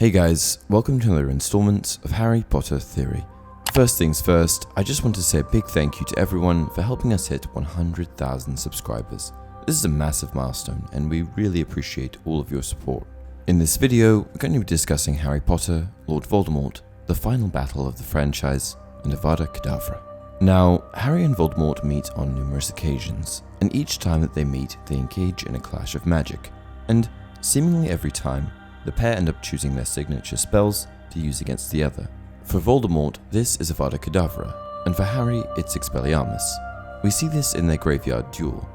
Hey guys, welcome to another installment of Harry Potter Theory. First things first, I just want to say a big thank you to everyone for helping us hit 100,000 subscribers. This is a massive milestone and we really appreciate all of your support. In this video, we're going to be discussing Harry Potter, Lord Voldemort, the final battle of the franchise, and Avada Kedavra. Now, Harry and Voldemort meet on numerous occasions, and each time that they meet, they engage in a clash of magic. And seemingly every time, the pair end up choosing their signature spells to use against the other. For Voldemort, this is Avada Kedavra, and for Harry, it's Expelliarmus. We see this in their graveyard duel.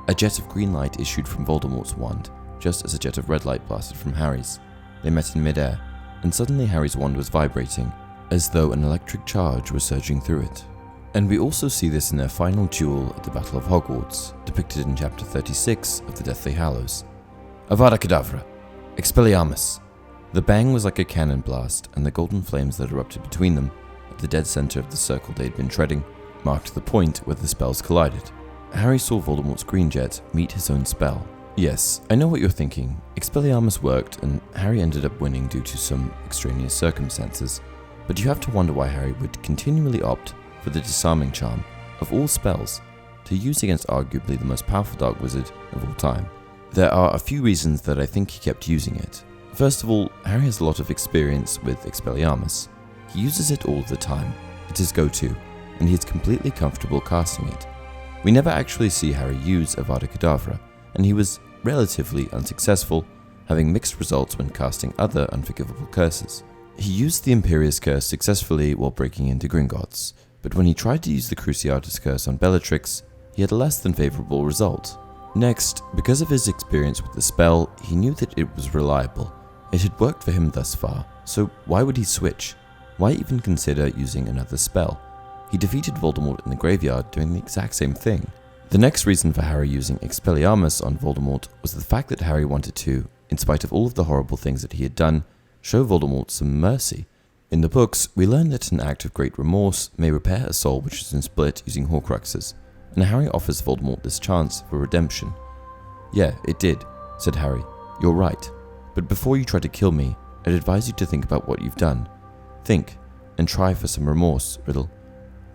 A jet of green light issued from Voldemort's wand, just as a jet of red light blasted from Harry's. They met in midair, and suddenly Harry's wand was vibrating, as though an electric charge was surging through it. And we also see this in their final duel at the Battle of Hogwarts, depicted in chapter 36 of the Deathly Hallows. Avada Kedavra! Expelliarmus! The bang was like a cannon blast, and the golden flames that erupted between them, at the dead center of the circle they had been treading, marked the point where the spells collided. Harry saw Voldemort's green jet meet his own spell. Yes, I know what you're thinking. Expelliarmus worked, and Harry ended up winning due to some extraneous circumstances. But you have to wonder why Harry would continually opt for the disarming charm, of all spells, to use against arguably the most powerful dark wizard of all time. There are a few reasons that I think he kept using it. First of all, Harry has a lot of experience with Expelliarmus. He uses it all the time. It's his go-to, and he is completely comfortable casting it. We never actually see Harry use Avada Kedavra, and he was relatively unsuccessful, having mixed results when casting other unforgivable curses. He used the Imperius Curse successfully while breaking into Gringotts, but when he tried to use the Cruciatus Curse on Bellatrix, he had a less than favourable result. Next, because of his experience with the spell, he knew that it was reliable. It had worked for him thus far, so why would he switch? Why even consider using another spell? He defeated Voldemort in the graveyard doing the exact same thing. The next reason for Harry using Expelliarmus on Voldemort was the fact that Harry wanted to, in spite of all of the horrible things that he had done, show Voldemort some mercy. In the books, we learn that an act of great remorse may repair a soul which has been split using Horcruxes, and Harry offers Voldemort this chance for redemption. "Yeah, it did," said Harry. "You're right. But before you try to kill me, I'd advise you to think about what you've done. Think, and try for some remorse, Riddle.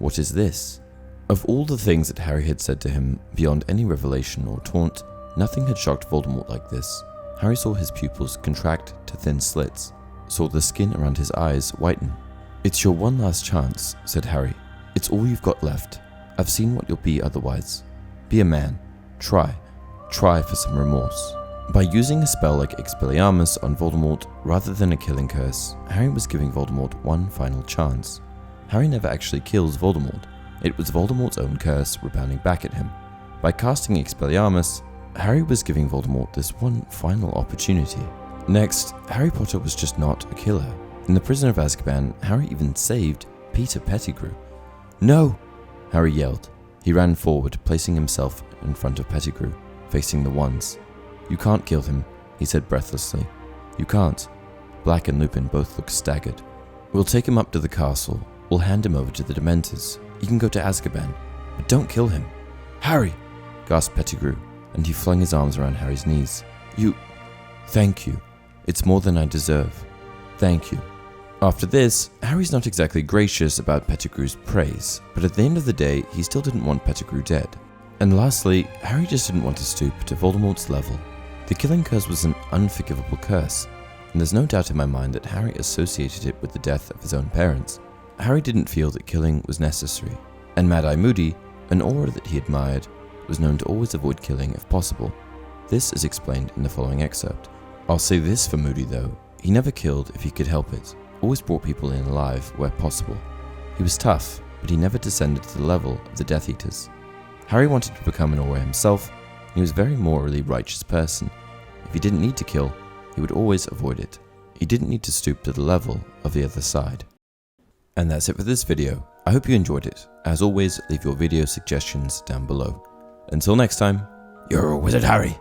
What is this?" Of all the things that Harry had said to him, beyond any revelation or taunt, nothing had shocked Voldemort like this. Harry saw his pupils contract to thin slits, saw the skin around his eyes whiten. "It's your one last chance," said Harry. "It's all you've got left. I've seen what you'll be otherwise. Be a man. Try for some remorse." By using a spell like Expelliarmus on Voldemort rather than a killing curse, Harry was giving Voldemort one final chance. Harry never actually kills Voldemort. It was Voldemort's own curse rebounding back at him. By casting Expelliarmus, Harry was giving Voldemort this one final opportunity. Next, Harry Potter was just not a killer. In The Prisoner of Azkaban, Harry even saved Peter Pettigrew. "No!" Harry yelled. He ran forward, placing himself in front of Pettigrew, facing the wands. "You can't kill him," he said breathlessly. "You can't." Black and Lupin both looked staggered. "We'll take him up to the castle. We'll hand him over to the Dementors. He can go to Azkaban, but don't kill him." "Harry!" gasped Pettigrew, and he flung his arms around Harry's knees. Thank you. It's more than I deserve. Thank you." After this, Harry's not exactly gracious about Pettigrew's praise, but at the end of the day, he still didn't want Pettigrew dead. And lastly, Harry just didn't want to stoop to Voldemort's level. The killing curse was an unforgivable curse, and there's no doubt in my mind that Harry associated it with the death of his own parents. Harry didn't feel that killing was necessary, and Mad-Eye Moody, an aura that he admired, was known to always avoid killing if possible. This is explained in the following excerpt. I'll say this for Moody though, he never killed if he could help it, always brought people in alive where possible. He was tough, but he never descended to the level of the Death Eaters. Harry wanted to become an aura himself, and he was a very morally righteous person. If he didn't need to kill, he would always avoid it. He didn't need to stoop to the level of the other side. And that's it for this video. I hope you enjoyed it. As always, leave your video suggestions down below. Until next time, you're a wizard, Harry.